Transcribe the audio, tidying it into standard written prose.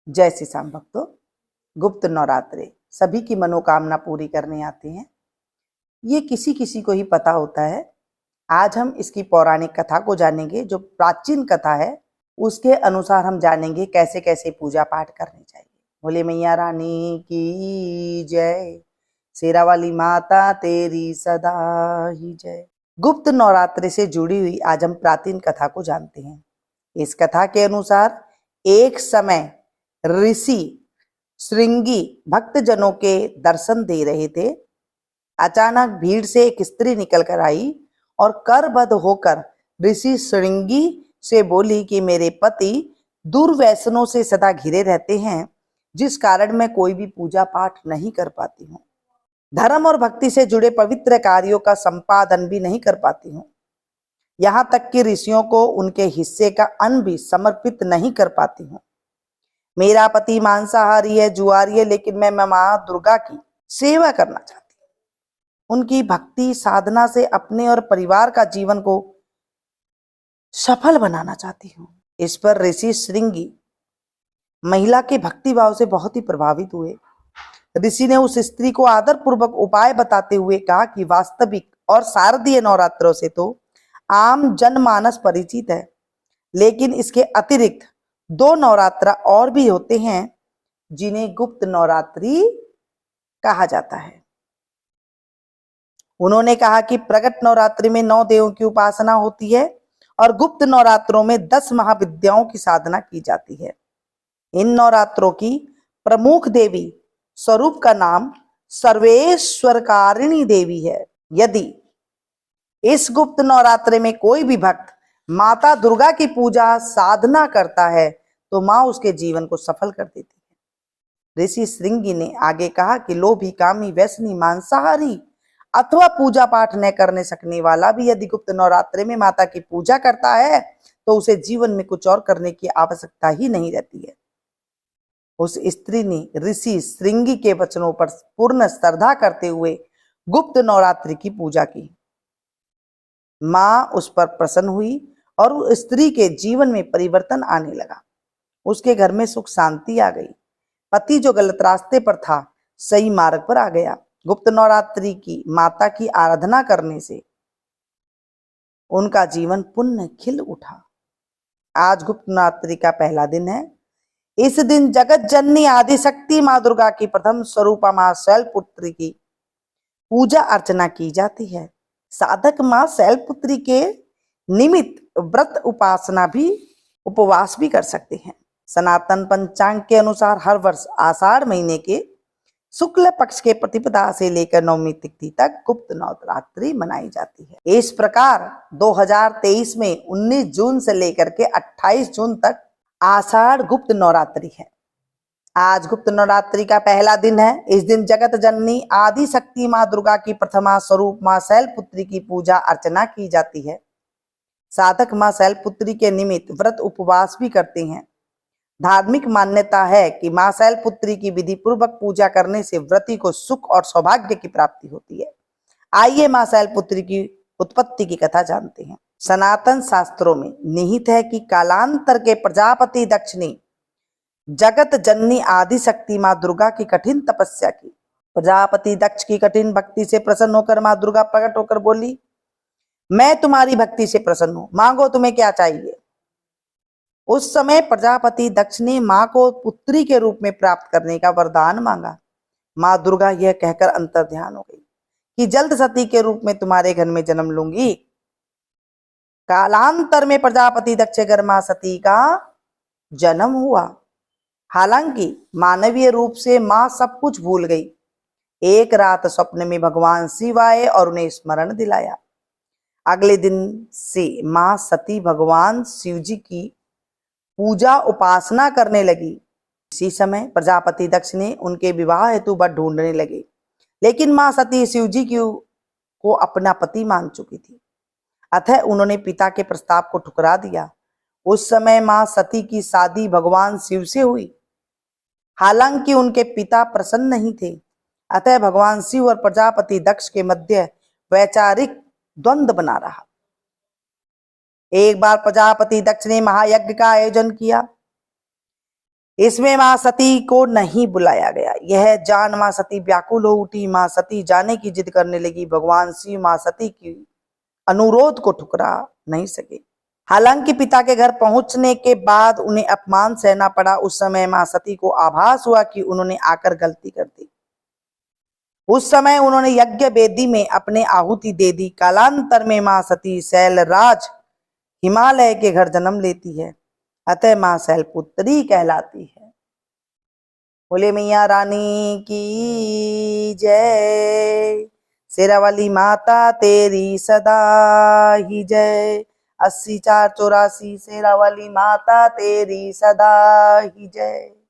जय श्री श्याम भक्तों, गुप्त नवरात्रे सभी की मनोकामना पूरी करने आते हैं। ये किसी किसी को ही पता होता है। आज हम इसकी पौराणिक कथा को जानेंगे। जो प्राचीन कथा है उसके अनुसार हम जानेंगे कैसे कैसे पूजा पाठ करनी चाहिए। बोले मैया रानी की जय, शेरा वाली माता तेरी सदा ही जय। गुप्त नवरात्रि से जुड़ी हुई आज हम प्राचीन कथा को जानते हैं। इस कथा के अनुसार एक समय ऋषि श्रृंगी भक्तजनों के दर्शन दे रहे थे। अचानक भीड़ से एक स्त्री निकल कर आई और करबद्ध होकर ऋषि श्रृंगी से बोली कि मेरे पति दुर्व्यसनों से सदा घिरे रहते हैं, जिस कारण मैं कोई भी पूजा पाठ नहीं कर पाती हूँ। धर्म और भक्ति से जुड़े पवित्र कार्यों का संपादन भी नहीं कर पाती हूँ। यहाँ तक कि ऋषियों को उनके हिस्से का अन्न भी समर्पित नहीं कर पाती हूँ। मेरा पति मांसाहारी है, जुआरी है, लेकिन मैं मां दुर्गा की सेवा करना चाहती हूँ। उनकी भक्ति साधना से अपने और परिवार का जीवन को सफल बनाना चाहती हूँ। इस पर ऋषि श्रृंगी महिला के भक्ति भाव से बहुत ही प्रभावित हुए। ऋषि ने उस स्त्री को आदर पूर्वक उपाय बताते हुए कहा कि वास्तविक और शारदीय नवरात्रों से तो आम जनमानस परिचित है, लेकिन इसके अतिरिक्त 2 नवरात्र और भी होते हैं जिन्हें गुप्त नवरात्रि कहा जाता है। उन्होंने कहा कि प्रकट नवरात्रि में 9 देवों की उपासना होती है और गुप्त नवरात्रों में 10 महाविद्याओं की साधना की जाती है। इन नवरात्रों की प्रमुख देवी स्वरूप का नाम सर्वेश्वरकारिणी देवी है। यदि इस गुप्त नवरात्रि में कोई भी भक्त माता दुर्गा की पूजा साधना करता है तो मां उसके जीवन को सफल कर देती है। ऋषि श्रृंगी ने आगे कहा कि लोभी, कामी, व्यसनी, मांसाहारी अथवा पूजा पाठ न करने सकने वाला भी यदि गुप्त नवरात्रि में माता की पूजा करता है तो उसे जीवन में कुछ और करने की आवश्यकता ही नहीं रहती है। उस स्त्री ने ऋषि श्रृंगी के वचनों पर पूर्ण श्रद्धा करते हुए गुप्त नवरात्रि की पूजा की। मां उस पर प्रसन्न हुई और उस स्त्री के जीवन में परिवर्तन आने लगा। उसके घर में सुख शांति आ गई। पति जो गलत रास्ते पर था सही मार्ग पर आ गया। गुप्त नवरात्रि की माता की आराधना करने से उनका जीवन पुण्य खिल उठा। आज गुप्त नवरात्रि का पहला दिन है। इस दिन जगत जननी आदि शक्ति मां दुर्गा की प्रथम स्वरूपा मां शैलपुत्री की पूजा अर्चना की जाती है। साधक मां शैलपुत्री के निमित्त व्रत उपवास भी कर सकते हैं। सनातन पंचांग के अनुसार हर वर्ष आषाढ़ महीने के शुक्ल पक्ष के प्रतिपदा से लेकर नवमी तिथि तक गुप्त नवरात्रि मनाई जाती है। इस प्रकार 2023 में 19 जून से लेकर के 28 जून तक आषाढ़ गुप्त नवरात्रि है। आज गुप्त नवरात्रि का पहला दिन है। इस दिन जगत जननी आदि शक्ति मां दुर्गा की प्रथमा स्वरूप मां शैलपुत्री की पूजा अर्चना की जाती है। साधक मां शैलपुत्री के निमित्त व्रत उपवास भी करते हैं। धार्मिक मान्यता है कि मां शैलपुत्री की विधि पूर्वक पूजा करने से व्रती को सुख और सौभाग्य की प्राप्ति होती है। आइए मां शैलपुत्री की उत्पत्ति की कथा जानते हैं। सनातन शास्त्रों में निहित है कि कालांतर के प्रजापति दक्ष ने जगत जननी आदि शक्ति मां दुर्गा की कठिन तपस्या की। प्रजापति दक्ष की कठिन भक्ति से प्रसन्न होकर मां दुर्गा प्रकट होकर बोली, मैं तुम्हारी भक्ति से प्रसन्न हूं, मांगो तुम्हें क्या चाहिए। उस समय प्रजापति दक्ष ने मां को पुत्री के रूप में प्राप्त करने का वरदान मांगा। मां दुर्गा यह कहकर अंतर्ध्यान हो गई कि जल्द सती के रूप में तुम्हारे घर में जन्म लूंगी। कालांतर में प्रजापति दक्ष घर मां सती का जन्म हुआ। हालांकि मानवीय रूप से मां सब कुछ भूल गई। एक रात स्वप्न में भगवान शिव आए और उन्हें स्मरण दिलाया। अगले दिन से मां सती भगवान शिव जी की पूजा उपासना करने लगी। इसी समय प्रजापति दक्ष ने उनके विवाह हेतु वर ढूंढने लगे, लेकिन मां सती शिव जी को अपना पति मान चुकी थी। अतः उन्होंने पिता के प्रस्ताव को ठुकरा दिया। उस समय मां सती की शादी भगवान शिव से हुई। हालांकि उनके पिता प्रसन्न नहीं थे, अतः भगवान शिव और प्रजापति दक्ष के मध्य वैचारिक द्वंद्व बना रहा। एक बार प्रजापति दक्ष ने महायज्ञ का आयोजन किया। इसमें मां सती को नहीं बुलाया गया। यह जान मां सती व्याकुल हो उठी। मां सती जाने की जिद करने लगी। भगवान शिव मां सती की अनुरोध को ठुकरा नहीं सके। हालांकि पिता के घर पहुंचने के बाद उन्हें अपमान सहना पड़ा। उस समय मां सती को आभास हुआ कि उन्होंने आकर गलती कर दी। उस समय उन्होंने यज्ञ वेदी में अपने आहुति दे दी। कालांतर में मां सती शैलराज हिमालय के घर जन्म लेती है, अतः मां शैलपुत्री कहलाती है। बोले मैया रानी की जय। शेरावाली माता तेरी सदा ही जय। 80 4 84 शेरावाली माता तेरी सदा ही जय।